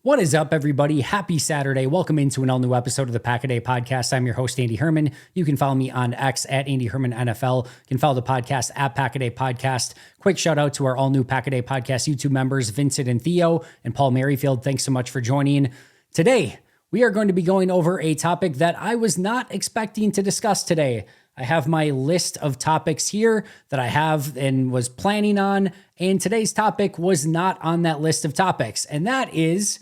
What is up, everybody? Happy Saturday. Welcome into an all-new episode of the Pack-A-Day Podcast. I'm your host, Andy Herman. You can follow me on X at Andy Herman NFL. You can follow the podcast at Pack-A-Day Podcast. Quick shout out to our all-new Pack-A-Day Podcast YouTube members, Vincent and Theo, and Paul Merrifield. Thanks so much for joining. Today, we are going to be going over a topic that I was not expecting to discuss today. I have my list of topics here that I have and was planning on, and today's topic was not on that list of topics, and that is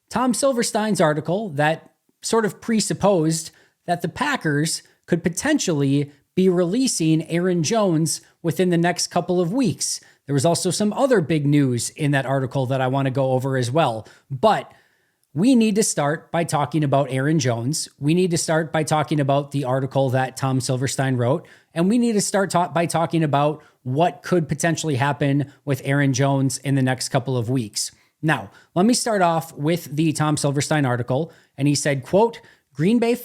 Tom Silverstein's article that sort of presupposed that the Packers could potentially be releasing Aaron Jones within the next couple of weeks. There was also some other big news in that article that I want to go over as well. But we need to start by talking about Aaron Jones. We need to start by talking about the article that Tom Silverstein wrote. And we need to start by talking about what could potentially happen with Aaron Jones in the next couple of weeks. Now, let me start off with the Tom Silverstein article. And he said, quote, Green Bay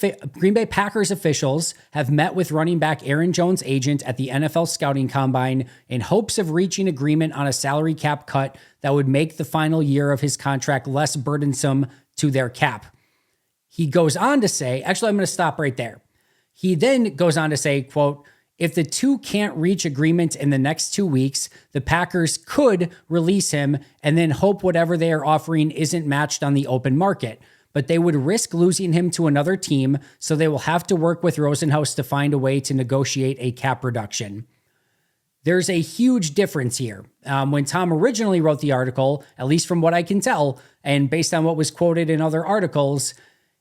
Packers officials have met with running back Aaron Jones' agent at the NFL Scouting Combine in hopes of reaching agreement on a salary cap cut that would make the final year of his contract less burdensome to their cap. He goes on to say, actually, I'm going to stop right there. He then goes on to say, quote, if the two can't reach agreement in the next 2 weeks, the Packers could release him and then hope whatever they are offering isn't matched on the open market. But they would risk losing him to another team, so they will have to work with Rosenhaus to find a way to negotiate a cap reduction. There's a huge difference here. When Tom originally wrote the article, at least from what I can tell, and based on what was quoted in other articles,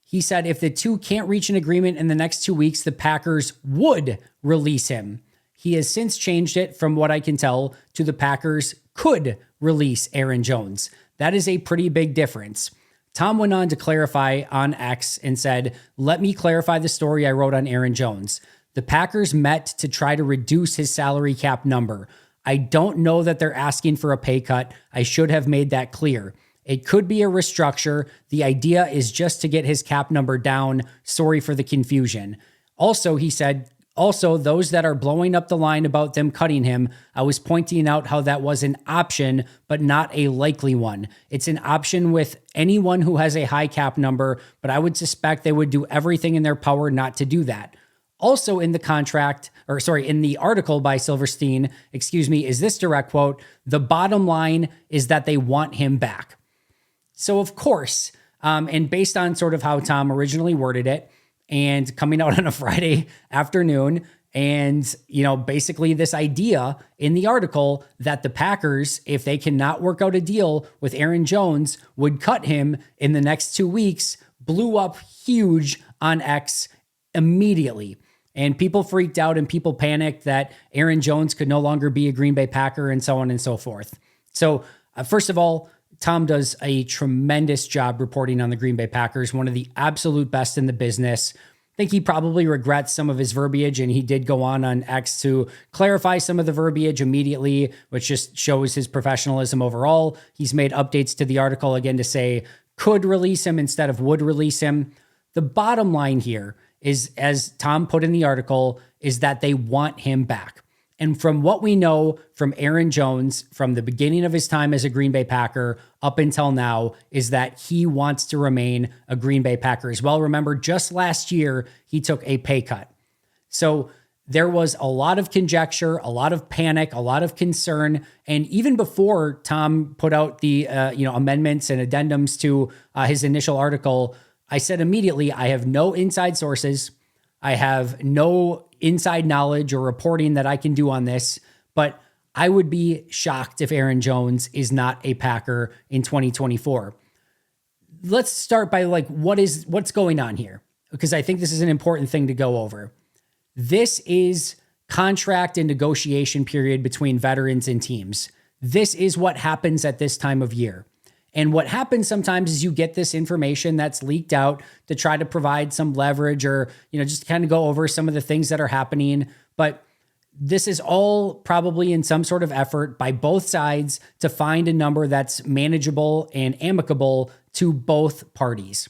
he said if the two can't reach an agreement in the next 2 weeks, the Packers would release him. He has since changed it, from what I can tell, to the Packers could release Aaron Jones. That is a pretty big difference. Tom went on to clarify on X and said, let me clarify the story I wrote on Aaron Jones. The Packers met to try to reduce his salary cap number. I don't know that they're asking for a pay cut. I should have made that clear. It could be a restructure. The idea is just to get his cap number down. Sorry for the confusion. Also, he said, also, those that are blowing up the line about them cutting him, I was pointing out how that was an option, but not a likely one. It's an option with anyone who has a high cap number, but I would suspect they would do everything in their power not to do that. Also in the in the article by Silverstein, is this direct quote, the bottom line is that they want him back. So of course, and based on sort of how Tom originally worded it, and coming out on a Friday afternoon, and, basically this idea in the article that the Packers, if they cannot work out a deal with Aaron Jones, would cut him in the next 2 weeks, blew up huge on X immediately. And people freaked out and people panicked that Aaron Jones could no longer be a Green Bay Packer and so on and so forth. So first of all, Tom does a tremendous job reporting on the Green Bay Packers, one of the absolute best in the business. I think he probably regrets some of his verbiage, and he did go on X to clarify some of the verbiage immediately, which just shows his professionalism overall. He's made updates to the article again to say could release him instead of would release him. The bottom line here is, as Tom put in the article, is that they want him back. And from what we know from Aaron Jones, from the beginning of his time as a Green Bay Packer up until now, is that he wants to remain a Green Bay Packer as well. Remember, just last year, he took a pay cut. So there was a lot of conjecture, a lot of panic, a lot of concern. And even before Tom put out the amendments and addendums to his initial article, I said immediately, I have no inside sources. I have no inside knowledge or reporting that I can do on this, but I would be shocked if Aaron Jones is not a Packer in 2024. Let's start by what's going on here, because I think this is an important thing to go over. This is contract and negotiation period between veterans and teams. This is what happens at this time of year. And what happens sometimes is you get this information that's leaked out to try to provide some leverage or, just kind of go over some of the things that are happening. But this is all probably in some sort of effort by both sides to find a number that's manageable and amicable to both parties.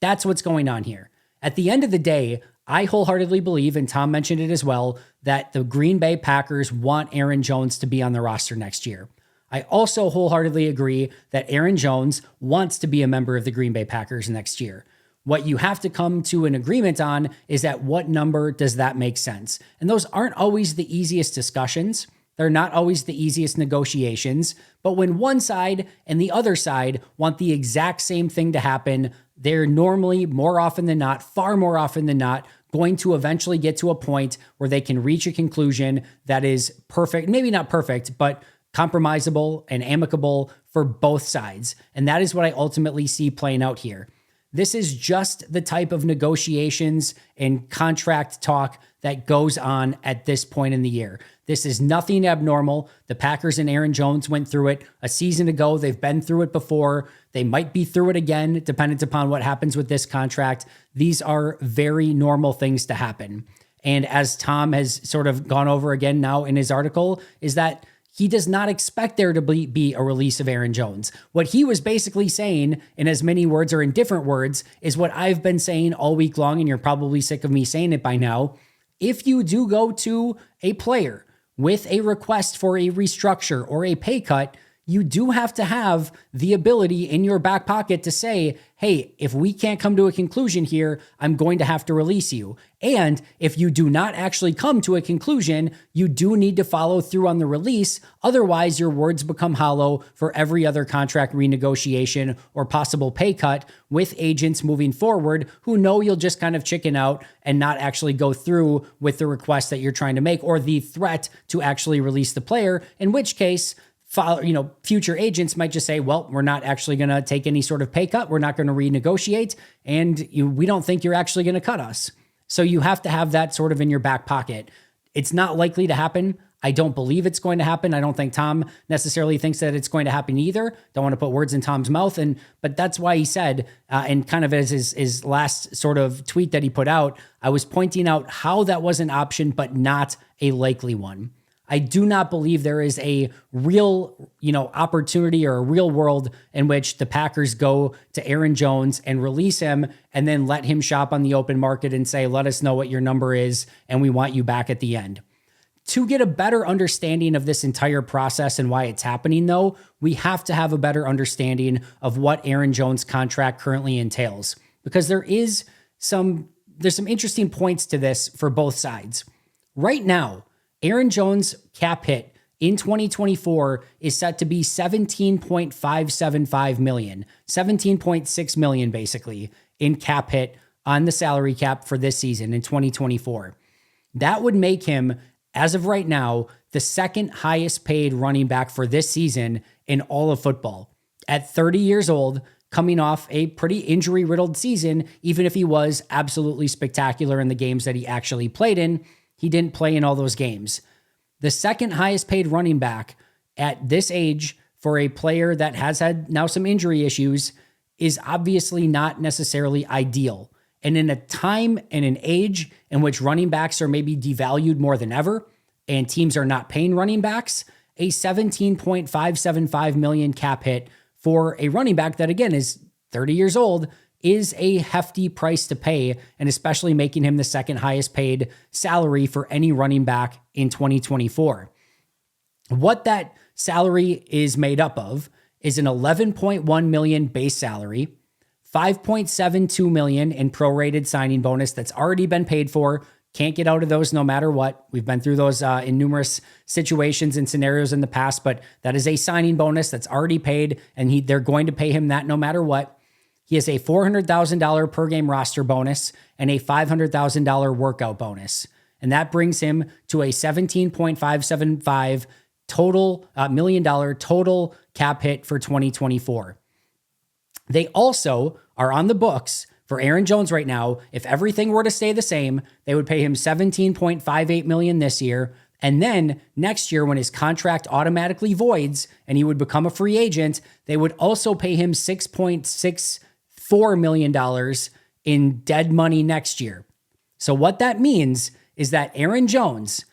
That's what's going on here. At the end of the day, I wholeheartedly believe, and Tom mentioned it as well, that the Green Bay Packers want Aaron Jones to be on the roster next year. I also wholeheartedly agree that Aaron Jones wants to be a member of the Green Bay Packers next year. What you have to come to an agreement on is at what number does that make sense? And those aren't always the easiest discussions. They're not always the easiest negotiations. But when one side and the other side want the exact same thing to happen, they're normally, more often than not, far more often than not, going to eventually get to a point where they can reach a conclusion that is perfect, maybe not perfect, but compromisable and amicable for both sides. And that is what I ultimately see playing out here. This is just the type of negotiations and contract talk that goes on at this point in the year. This is nothing abnormal. The Packers and Aaron Jones went through it a season ago. They've been through it before. They might be through it again, dependent upon what happens with this contract. These are very normal things to happen. And as Tom has sort of gone over again now in his article, is that he does not expect there to be a release of Aaron Jones. What he was basically saying, in as many words or in different words, is what I've been saying all week long, and you're probably sick of me saying it by now. If you do go to a player with a request for a restructure or a pay cut, you do have to have the ability in your back pocket to say, hey, if we can't come to a conclusion here, I'm going to have to release you. And if you do not actually come to a conclusion, you do need to follow through on the release. Otherwise, your words become hollow for every other contract renegotiation or possible pay cut with agents moving forward who know you'll just kind of chicken out and not actually go through with the request that you're trying to make or the threat to actually release the player, in which case, future agents might just say, well, we're not actually going to take any sort of pay cut. We're not going to renegotiate. And we don't think you're actually going to cut us. So you have to have that sort of in your back pocket. It's not likely to happen. I don't believe it's going to happen. I don't think Tom necessarily thinks that it's going to happen either. Don't want to put words in Tom's mouth. But that's why he said, and kind of as his last sort of tweet that he put out, I was pointing out how that was an option, but not a likely one. I do not believe there is a real, opportunity or a real world in which the Packers go to Aaron Jones and release him and then let him shop on the open market and say, let us know what your number is and we want you back at the end. To get a better understanding of this entire process and why it's happening, though, we have to have a better understanding of what Aaron Jones' contract currently entails, because there's some interesting points to this for both sides. Right now, Aaron Jones' cap hit in 2024 is set to be $17.575 million, $17.6 million basically in cap hit on the salary cap for this season in 2024. That would make him, as of right now, the second highest paid running back for this season in all of football. At 30 years old, coming off a pretty injury-riddled season, even if he was absolutely spectacular in the games that he actually played in, he didn't play in all those games. The second highest paid running back at this age for a player that has had now some injury issues is obviously not necessarily ideal. And in a time and an age in which running backs are maybe devalued more than ever and teams are not paying running backs, a $17.575 million cap hit for a running back that, again, is 30 years old is a hefty price to pay, and especially making him the second highest paid salary for any running back in 2024. What that salary is made up of is an $11.1 million base salary, $5.72 million in prorated signing bonus that's already been paid for. Can't get out of those no matter what. We've been through those in numerous situations and scenarios in the past, but that is a signing bonus that's already paid, and they're going to pay him that no matter what. He has a $400,000 per game roster bonus and a $500,000 workout bonus. And that brings him to a $17.575 million total cap hit for 2024. They also are on the books for Aaron Jones right now. If everything were to stay the same, they would pay him $17.58 million this year. And then next year, when his contract automatically voids and he would become a free agent, they would also pay him $6.64 million in dead money next year. So what that means is that Aaron Jones,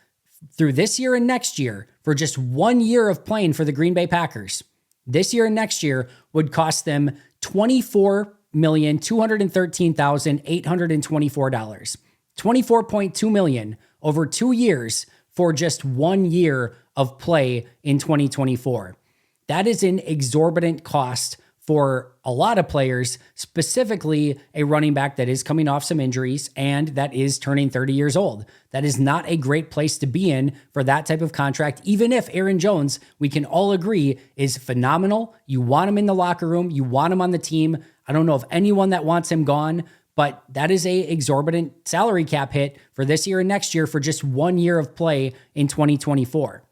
through this year and next year, for just 1 year of playing for the Green Bay Packers, this year and next year would cost them $24,213,824. $24.2 million over 2 years for just 1 year of play in 2024. That is an exorbitant cost for a lot of players, specifically a running back that is coming off some injuries and that is turning 30 years old. That is not a great place to be in for that type of contract, even if Aaron Jones, we can all agree, is phenomenal. You want him in the locker room. You want him on the team. I don't know of anyone that wants him gone, but that is a exorbitant salary cap hit for this year and next year for just 1 year of play in 2024.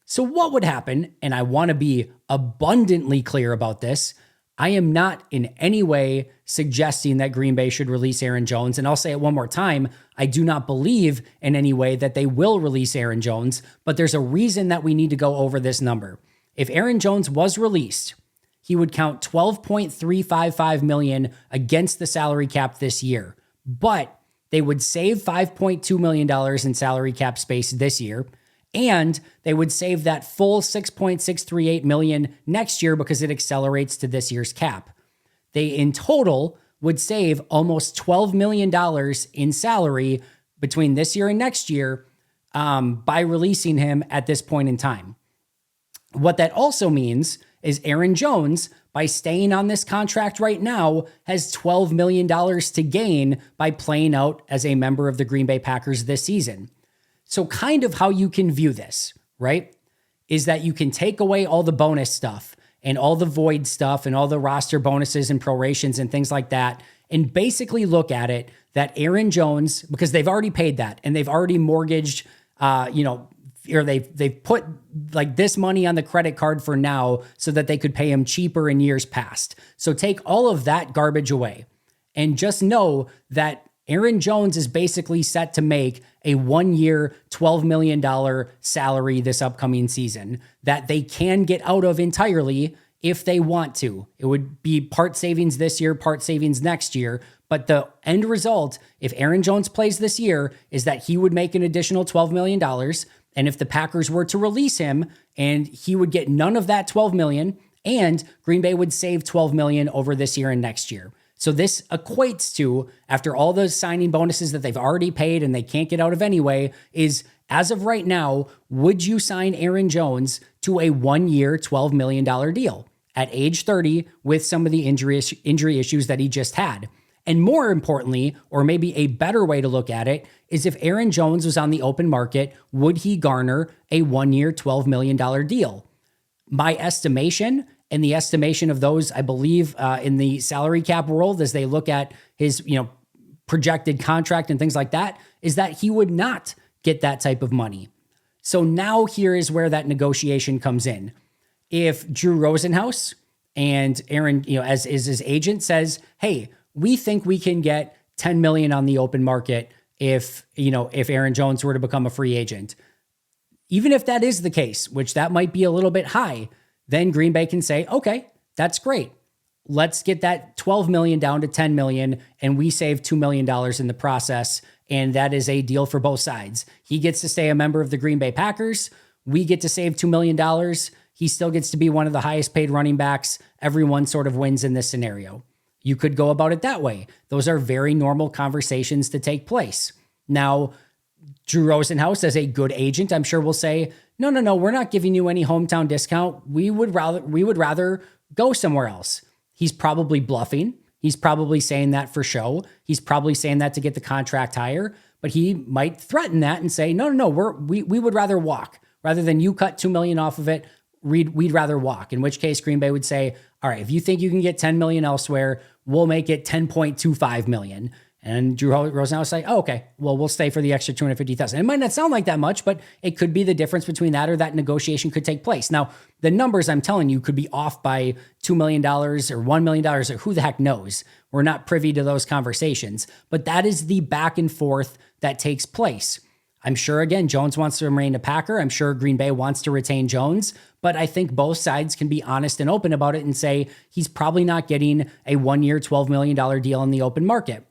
So what would happen, and I want to be abundantly clear about this, I am not in any way suggesting that Green Bay should release Aaron Jones. And I'll say it one more time. I do not believe in any way that they will release Aaron Jones, but there's a reason that we need to go over this number. If Aaron Jones was released, he would count $12.355 million against the salary cap this year, but they would save $5.2 million in salary cap space this year. And they would save that full $6.638 million next year because it accelerates to this year's cap. They in total would save almost $12 million in salary between this year and next year by releasing him at this point in time. What that also means is Aaron Jones, by staying on this contract right now, has $12 million to gain by playing out as a member of the Green Bay Packers this season. So kind of how you can view this, right, is that you can take away all the bonus stuff and all the void stuff and all the roster bonuses and prorations and things like that, and basically look at it that Aaron Jones, because they've already paid that and they've already mortgaged, or they've put like this money on the credit card for now so that they could pay him cheaper in years past. So take all of that garbage away and just know that Aaron Jones is basically set to make a 1 year, $12 million salary this upcoming season that they can get out of entirely if they want to. It would be part savings this year, part savings next year. But the end result, if Aaron Jones plays this year, is that he would make an additional $12 million. And if the Packers were to release him, and he would get none of that $12 million, and Green Bay would save $12 million over this year and next year. So this equates to, after all those signing bonuses that they've already paid and they can't get out of anyway, is as of right now, would you sign Aaron Jones to a 1 year, $12 million deal at age 30 with some of the injury issues that he just had? And more importantly, or maybe a better way to look at it, is if Aaron Jones was on the open market, would he garner a 1 year, $12 million deal? My estimation, and the estimation of those, I believe, in the salary cap world, as they look at his, projected contract and things like that, is that he would not get that type of money. So now here is where that negotiation comes in. If Drew Rosenhaus and Aaron, as is his agent, says, hey, we think we can get $10 million on the open market if Aaron Jones were to become a free agent. Even if that is the case, which that might be a little bit high, then Green Bay can say, okay, that's great. Let's get that $12 million down to $10 million, and we save $2 million in the process, and that is a deal for both sides. He gets to stay a member of the Green Bay Packers. We get to save $2 million. He still gets to be one of the highest paid running backs. Everyone sort of wins in this scenario. You could go about it that way. Those are very normal conversations to take place. Now, Drew Rosenhaus, as a good agent, I'm sure will say, no, we're not giving you any hometown discount. We would rather go somewhere else. He's probably bluffing. He's probably saying that for show. He's probably saying that to get the contract higher, but he might threaten that and say, no, we would rather walk. Rather than you cut $2 million off of it, we'd rather walk. In which case Green Bay would say, all right, if you think you can get $10 million elsewhere, we'll make it $10.25 million. And Drew Rosenhaus say, oh, okay, well, we'll stay for the extra $250,000. It might not sound like that much, but it could be the difference between that or that negotiation could take place. Now, the numbers I'm telling you could be off by $2 million or $1 million or who the heck knows. We're not privy to those conversations, but that is the back and forth that takes place. I'm sure, again, Jones wants to remain a Packer. I'm sure Green Bay wants to retain Jones, but I think both sides can be honest and open about it and say he's probably not getting a 1 year, $12 million deal in the open market.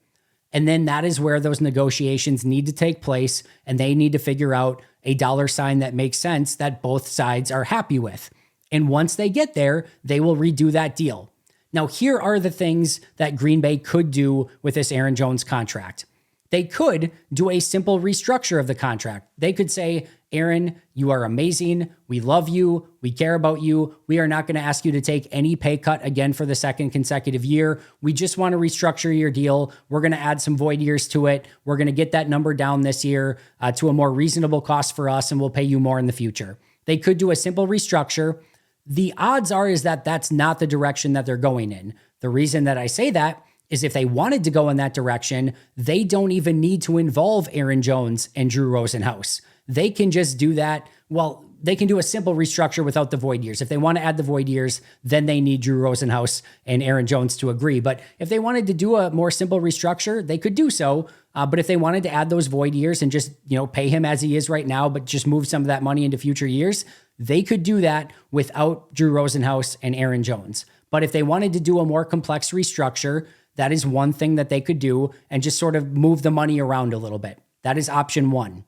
And then that is where those negotiations need to take place, and they need to figure out a dollar sign that makes sense that both sides are happy with. And once they get there, they will redo that deal. Now, here are the things that Green Bay could do with this Aaron Jones contract. They could do a simple restructure of the contract. They could say, Aaron, you are amazing. We love you. We care about you. We are not going to ask you to take any pay cut again for the second consecutive year. We just want to restructure your deal. We're going to add some void years to it. We're going to get that number down this year to a more reasonable cost for us, and we'll pay you more in the future. They could do a simple restructure. The odds are is that that's not the direction that they're going in. The reason that I say that is if they wanted to go in that direction, they don't even need to involve Aaron Jones and Drew Rosenhaus. They can just do that. Well, they can do a simple restructure without the void years. If they want to add the void years, then they need Drew Rosenhaus and Aaron Jones to agree. But if they wanted to do a more simple restructure, they could do so. But if they wanted to add those void years and just, pay him as he is right now, but just move some of that money into future years, they could do that without Drew Rosenhaus and Aaron Jones. But if they wanted to do a more complex restructure, that is one thing that they could do and just sort of move the money around a little bit. That is option one.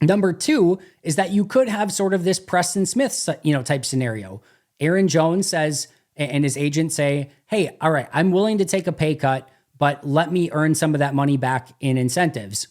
Number two is that you could have sort of this Preston Smith, type scenario. Aaron Jones says, and his agent say, hey, all right, I'm willing to take a pay cut, but let me earn some of that money back in incentives.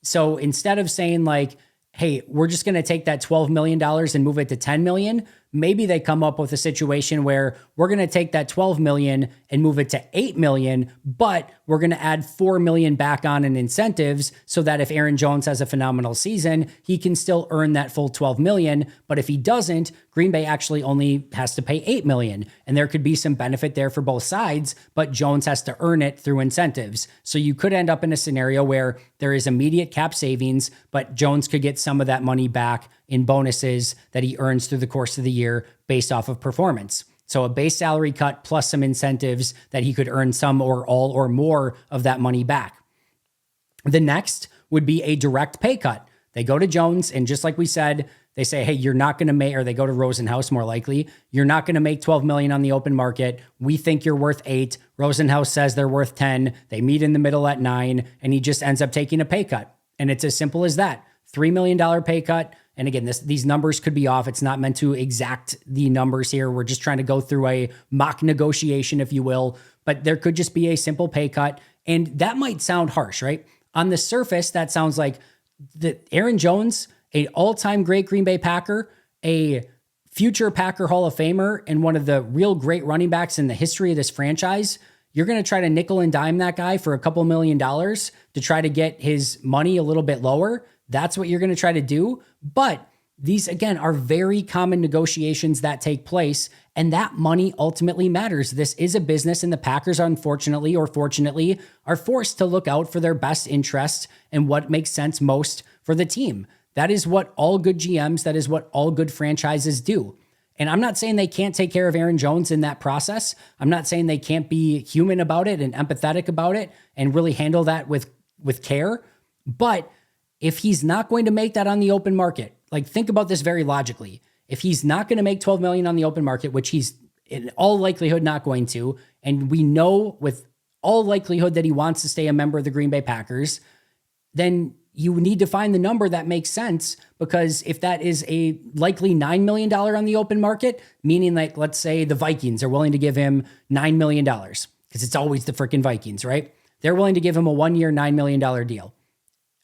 So instead of saying like, hey, we're just going to take that $12 million and move it to $10 million, maybe they come up with a situation where we're going to take that $12 million and move it to $8 million, but we're going to add $4 million back on in incentives so that if Aaron Jones has a phenomenal season, he can still earn that full $12 million. But if he doesn't, Green Bay actually only has to pay $8 million. And there could be some benefit there for both sides, but Jones has to earn it through incentives. So you could end up in a scenario where there is immediate cap savings, but Jones could get some of that money back in bonuses that he earns through the course of the year based off of performance. So a base salary cut plus some incentives that he could earn some or all or more of that money back. The next would be a direct pay cut. They go to Jones, and just like we said, they say, hey, you're not going to make, or they go to Rosenhaus more likely, you're not going to make $12 million on the open market. We think you're worth $8 million. Rosenhaus says they're worth $10 million. They meet in the middle at $9 million, and he just ends up taking a pay cut. And it's as simple as that. $3 million pay cut. And again, these numbers could be off. It's not meant to exact the numbers here. We're just trying to go through a mock negotiation, if you will. But there could just be a simple pay cut. And that might sound harsh, right? On the surface, that sounds like Aaron Jones, an all-time great Green Bay Packer, a future Packer Hall of Famer, and one of the real great running backs in the history of this franchise. You're going to try to nickel and dime that guy for a couple $1 million to try to get his money a little bit lower. That's what you're going to try to do. But these, again, are very common negotiations that take place, and that money ultimately matters. This is a business, and the Packers, unfortunately or fortunately, are forced to look out for their best interests and what makes sense most for the team. That is what all good GMs, that is what all good franchises do. And I'm not saying they can't take care of Aaron Jones in that process. I'm not saying they can't be human about it and empathetic about it and really handle that with care. But if he's not going to make that on the open market, like think about this very logically. If he's not going to make $12 million on the open market, which he's in all likelihood not going to, and we know with all likelihood that he wants to stay a member of the Green Bay Packers, then you need to find the number that makes sense, because if that is a likely $9 million on the open market, meaning like, let's say the Vikings are willing to give him $9 million, because it's always the freaking Vikings, right? They're willing to give him a 1-year, $9 million deal.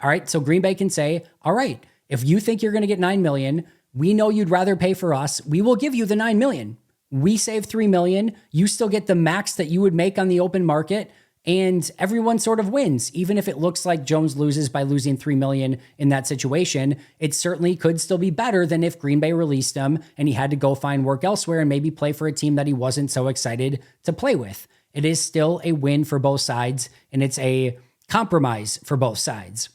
All right, so Green Bay can say, all right, if you think you're going to get $9 million, we know you'd rather pay for us. We will give you the $9 million. We save $3 million. You still get the max that you would make on the open market, and everyone sort of wins. Even if it looks like Jones loses by losing $3 million in that situation, it certainly could still be better than if Green Bay released him and he had to go find work elsewhere and maybe play for a team that he wasn't so excited to play with. It is still a win for both sides, and it's a compromise for both sides.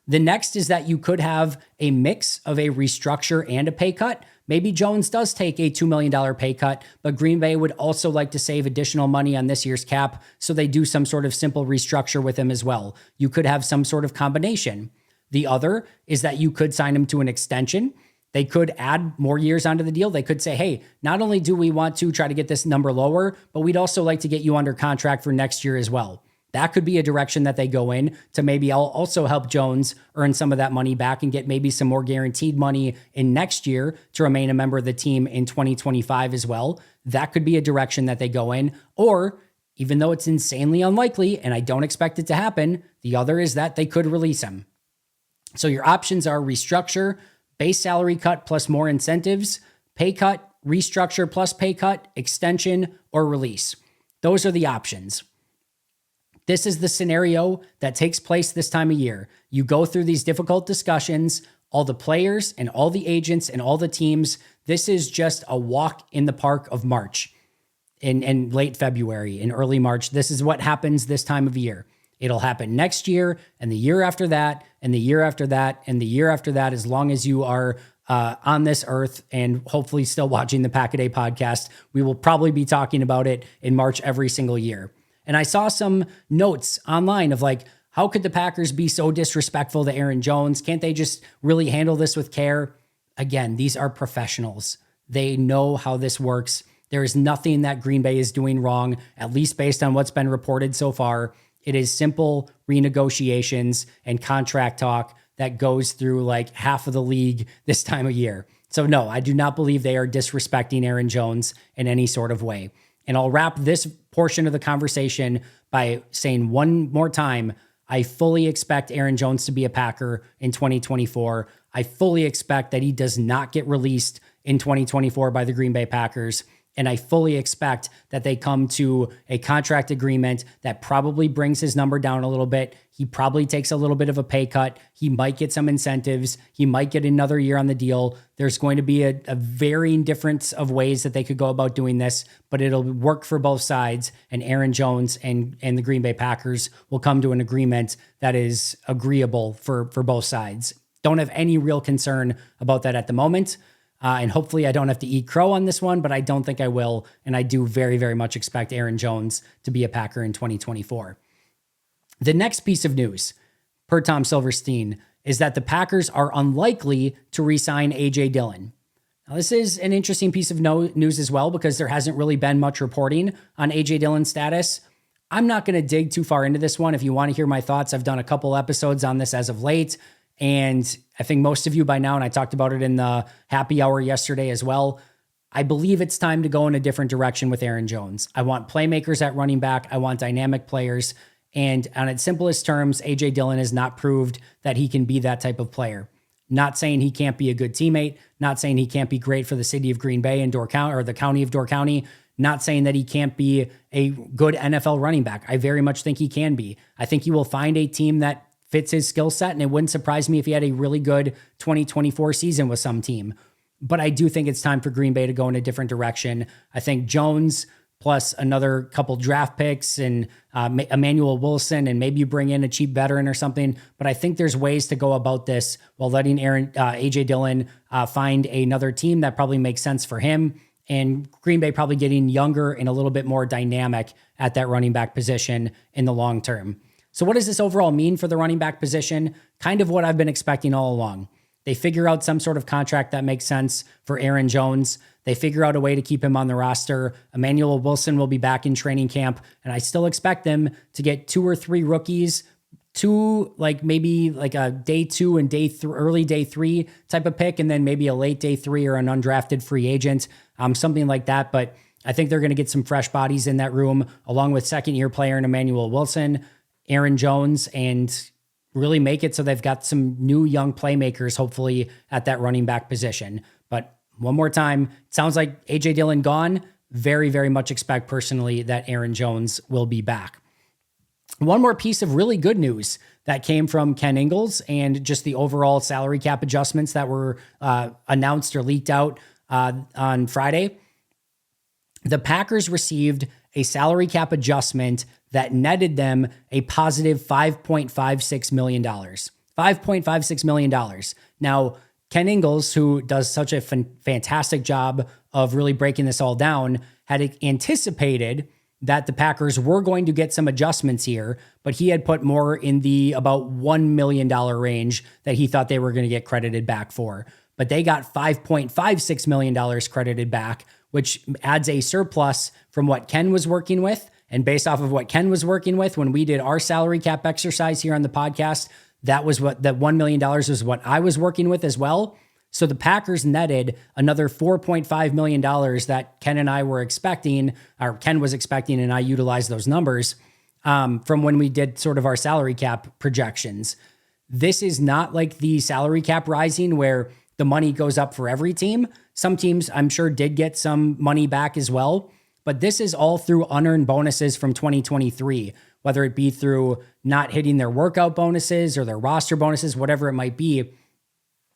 The next is that you could have a mix of a restructure and a pay cut. Maybe Jones does take a $2 million pay cut, but Green Bay would also like to save additional money on this year's cap, so they do some sort of simple restructure with him as well. You could have some sort of combination. The other is that you could sign him to an extension. They could add more years onto the deal. They could say, hey, not only do we want to try to get this number lower, but we'd also like to get you under contract for next year as well. That could be a direction that they go in to maybe also help Jones earn some of that money back and get maybe some more guaranteed money in next year to remain a member of the team in 2025 as well. That could be a direction that they go in. Or even though it's insanely unlikely, and I don't expect it to happen. The other is that they could release him. So your options are restructure, base salary cut plus more incentives, pay cut, restructure plus pay cut, extension, or release. Those are the options. This is the scenario that takes place this time of year. You go through these difficult discussions, all the players and all the agents and all the teams. This is just a walk in the park of March in late February, in early March. This is what happens this time of year. It'll happen next year and the year after that and the year after that and the year after that, as long as you are on this earth and hopefully still watching the Pack-A-Day podcast. We will probably be talking about it in March every single year. And I saw some notes online of like, how could the Packers be so disrespectful to Aaron Jones? Can't they just really handle this with care? Again, these are professionals. They know how this works. There is nothing that Green Bay is doing wrong, at least based on what's been reported so far. It is simple renegotiations and contract talk that goes through like half of the league this time of year. So no, I do not believe they are disrespecting Aaron Jones in any sort of way. And I'll wrap this portion of the conversation by saying one more time, I fully expect Aaron Jones to be a Packer in 2024. I fully expect that he does not get released in 2024 by the Green Bay Packers. And I fully expect that they come to a contract agreement that probably brings his number down a little bit. He probably takes a little bit of a pay cut. He might get some incentives. He might get another year on the deal. There's going to be a varying difference of ways that they could go about doing this, but it'll work for both sides. And Aaron Jones and the Green Bay Packers will come to an agreement that is agreeable for both sides. Don't have any real concern about that at the moment. And hopefully I don't have to eat crow on this one, but I don't think I will. And I do very, very much expect Aaron Jones to be a Packer in 2024. The next piece of news, per Tom Silverstein, is that the Packers are unlikely to re-sign A.J. Dillon. Now, this is an interesting piece of news as well, because there hasn't really been much reporting on A.J. Dillon's status. I'm not going to dig too far into this one. If you want to hear my thoughts, I've done a couple episodes on this as of late. And I think most of you by now, and I talked about it in the happy hour yesterday as well, I believe it's time to go in a different direction with Aaron Jones. I want playmakers at running back. I want dynamic players. And on its simplest terms, A.J. Dillon has not proved that he can be that type of player. Not saying he can't be a good teammate. Not saying he can't be great for the city of Green Bay and Door County, or the county of Door County. Not saying that he can't be a good NFL running back. I very much think he can be. I think he will find a team that fits his skill set, and it wouldn't surprise me if he had a really good 2024 season with some team. But I do think it's time for Green Bay to go in a different direction. I think Jones plus another couple draft picks and Emmanuel Wilson, and maybe you bring in a cheap veteran or something. But I think there's ways to go about this while letting A.J. Dillon find another team that probably makes sense for him. And Green Bay probably getting younger and a little bit more dynamic at that running back position in the long term. So what does this overall mean for the running back position? Kind of what I've been expecting all along. They figure out some sort of contract that makes sense for Aaron Jones. They figure out a way to keep him on the roster. Emmanuel Wilson will be back in training camp, and I still expect them to get 2 or 3 rookies, maybe a day 2 and early day 3 type of pick, and then maybe a late day 3 or an undrafted free agent, something like that. But I think they're going to get some fresh bodies in that room, along with second-year player in Emmanuel Wilson, Aaron Jones, and really make it so they've got some new young playmakers, hopefully, at that running back position. But one more time, it sounds like A.J. Dillon gone. Very, very much expect personally that Aaron Jones will be back. One more piece of really good news that came from Ken Ingalls and just the overall salary cap adjustments that were announced or leaked out on Friday. The Packers received a salary cap adjustment that netted them a positive $5.56 million. $5.56 million. Now, Ken Ingalls, who does such a fantastic job of really breaking this all down, had anticipated that the Packers were going to get some adjustments here, but he had put more in the about $1 million range that he thought they were going to get credited back for. But they got $5.56 million credited back, which adds a surplus from what Ken was working with. And based off of what Ken was working with when we did our salary cap exercise here on the podcast, that was what that $1 million was what I was working with as well. So the Packers netted another $4.5 million that Ken and I were expecting, or Ken was expecting, and I utilized those numbers from when we did sort of our salary cap projections. This is not like the salary cap rising where the money goes up for every team. Some teams, I'm sure, did get some money back as well, but this is all through unearned bonuses from 2023, whether it be through not hitting their workout bonuses or their roster bonuses, whatever it might be.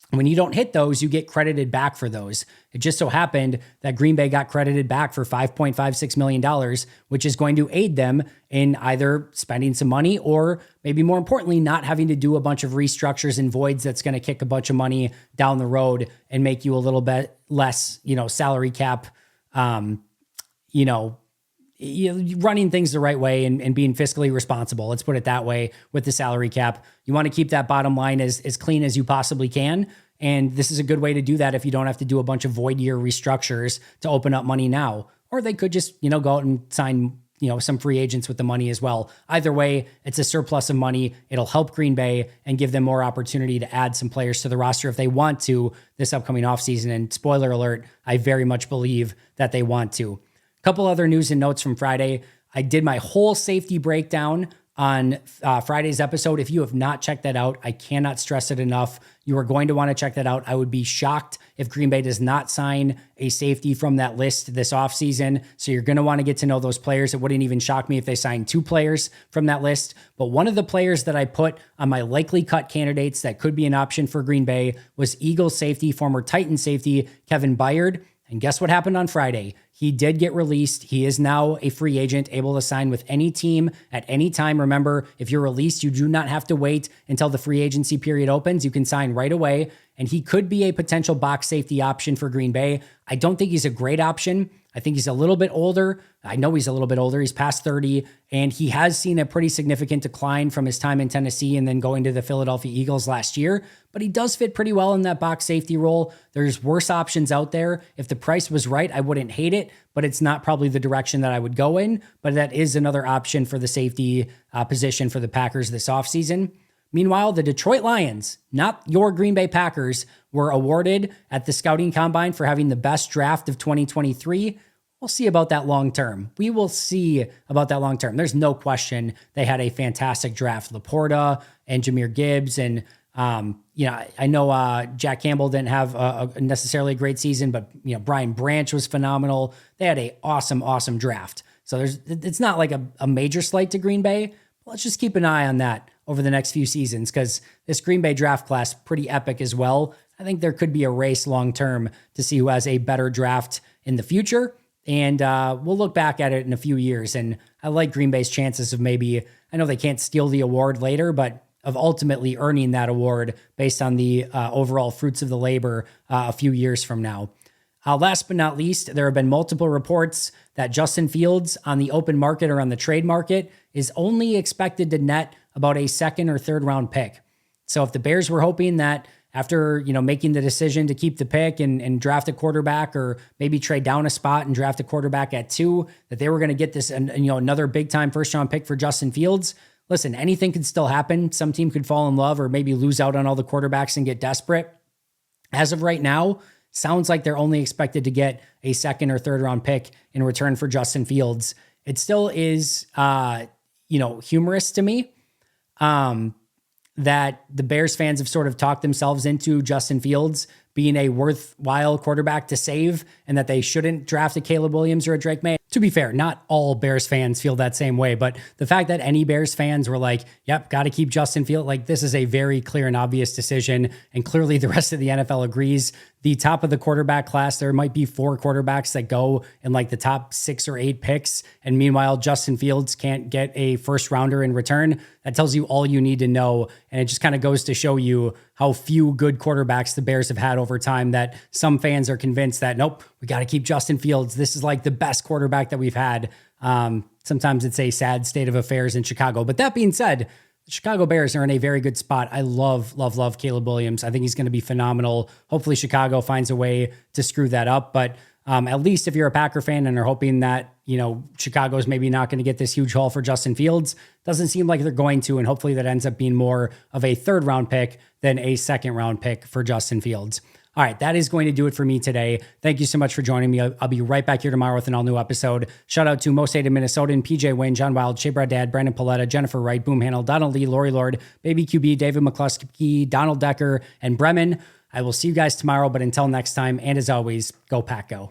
When you don't hit those, you get credited back for those. It just so happened that Green Bay got credited back for $5.56 million, which is going to aid them in either spending some money or maybe more importantly, not having to do a bunch of restructures and voids that's going to kick a bunch of money down the road and make you a little bit less, salary cap, running things the right way and being fiscally responsible. Let's put it that way with the salary cap. You want to keep that bottom line as clean as you possibly can. And this is a good way to do that if you don't have to do a bunch of void year restructures to open up money now. Or they could just, go out and sign, some free agents with the money as well. Either way, it's a surplus of money. It'll help Green Bay and give them more opportunity to add some players to the roster if they want to this upcoming offseason. And spoiler alert, I very much believe that they want to. Couple other news and notes from Friday. I did my whole safety breakdown on Friday's episode. If you have not checked that out, I cannot stress it enough. You are going to want to check that out. I would be shocked if Green Bay does not sign a safety from that list this offseason. So you're going to want to get to know those players. It wouldn't even shock me if they signed 2 players from that list. But one of the players that I put on my likely cut candidates that could be an option for Green Bay was Eagles safety, former Titans safety, Kevin Byard. And guess what happened on Friday? He did get released. He is now a free agent, able to sign with any team at any time. Remember, if you're released, you do not have to wait until the free agency period opens. You can sign right away. And he could be a potential box safety option for Green Bay. I don't think he's a great option. I think he's a little bit older. I know he's a little bit older. He's past 30, and he has seen a pretty significant decline from his time in Tennessee and then going to the Philadelphia Eagles last year. But he does fit pretty well in that box safety role. There's worse options out there. If the price was right, I wouldn't hate it, but it's not probably the direction that I would go in. But that is another option for the safety position for the Packers this offseason. Meanwhile, the Detroit Lions, not your Green Bay Packers, were awarded at the Scouting Combine for having the best draft of 2023. We'll see about that long term. We will see about that long term. There's no question they had a fantastic draft. Laporta and Jahmyr Gibbs. And, I know Jack Campbell didn't have necessarily a great season, but, Brian Branch was phenomenal. They had a awesome draft. So it's not like a major slight to Green Bay. Let's just keep an eye on that over the next few seasons because this Green Bay draft class, pretty epic as well. I think there could be a race long-term to see who has a better draft in the future. And we'll look back at it in a few years. And I like Green Bay's chances of maybe, I know they can't steal the award later, but of ultimately earning that award based on the overall fruits of the labor a few years from now. Last but not least, there have been multiple reports that Justin Fields on the open market or on the trade market is only expected to net about a 2nd or 3rd round pick. So if the Bears were hoping that after, making the decision to keep the pick and draft a quarterback or maybe trade down a spot and draft a quarterback at 2, that they were going to get this, another big time 1st round pick for Justin Fields. Listen, anything could still happen. Some team could fall in love or maybe lose out on all the quarterbacks and get desperate. As of right now, sounds like they're only expected to get a 2nd or 3rd round pick in return for Justin Fields. It still is, humorous to me that the Bears fans have sort of talked themselves into Justin Fields being a worthwhile quarterback to save and that they shouldn't draft a Caleb Williams or a Drake May. To be fair, not all Bears fans feel that same way, but the fact that any Bears fans were like, yep, got to keep Justin Fields, like this is a very clear and obvious decision. And clearly the rest of the NFL agrees. The top of the quarterback class, there might be 4 quarterbacks that go in like the top 6 or 8 picks. And meanwhile, Justin Fields can't get a 1st rounder in return. That tells you all you need to know. And it just kind of goes to show you how few good quarterbacks the Bears have had over time that some fans are convinced that, nope, we got to keep Justin Fields. This is like the best quarterback that we've had. Sometimes it's a sad state of affairs in Chicago. But that being said, the Chicago Bears are in a very good spot. I love Caleb Williams. I think he's going to be phenomenal. Hopefully Chicago finds a way to screw that up. But at least if you're a Packer fan and are hoping that, Chicago's maybe not going to get this huge haul for Justin Fields, doesn't seem like they're going to. And hopefully that ends up being more of a 3rd round pick than a 2nd round pick for Justin Fields. All right, that is going to do it for me today. Thank you so much for joining me. I'll be right back here tomorrow with an all-new episode. Shout out to Most Hated Minnesotan, PJ Wynn, John Wild, Shea Brad Dad, Brandon Paletta, Jennifer Wright, Boom Handle, Donald Lee, Lori Lord, Baby QB, David McCluskey, Donald Decker, and Bremen. I will see you guys tomorrow, but until next time, and as always, go Pack Go.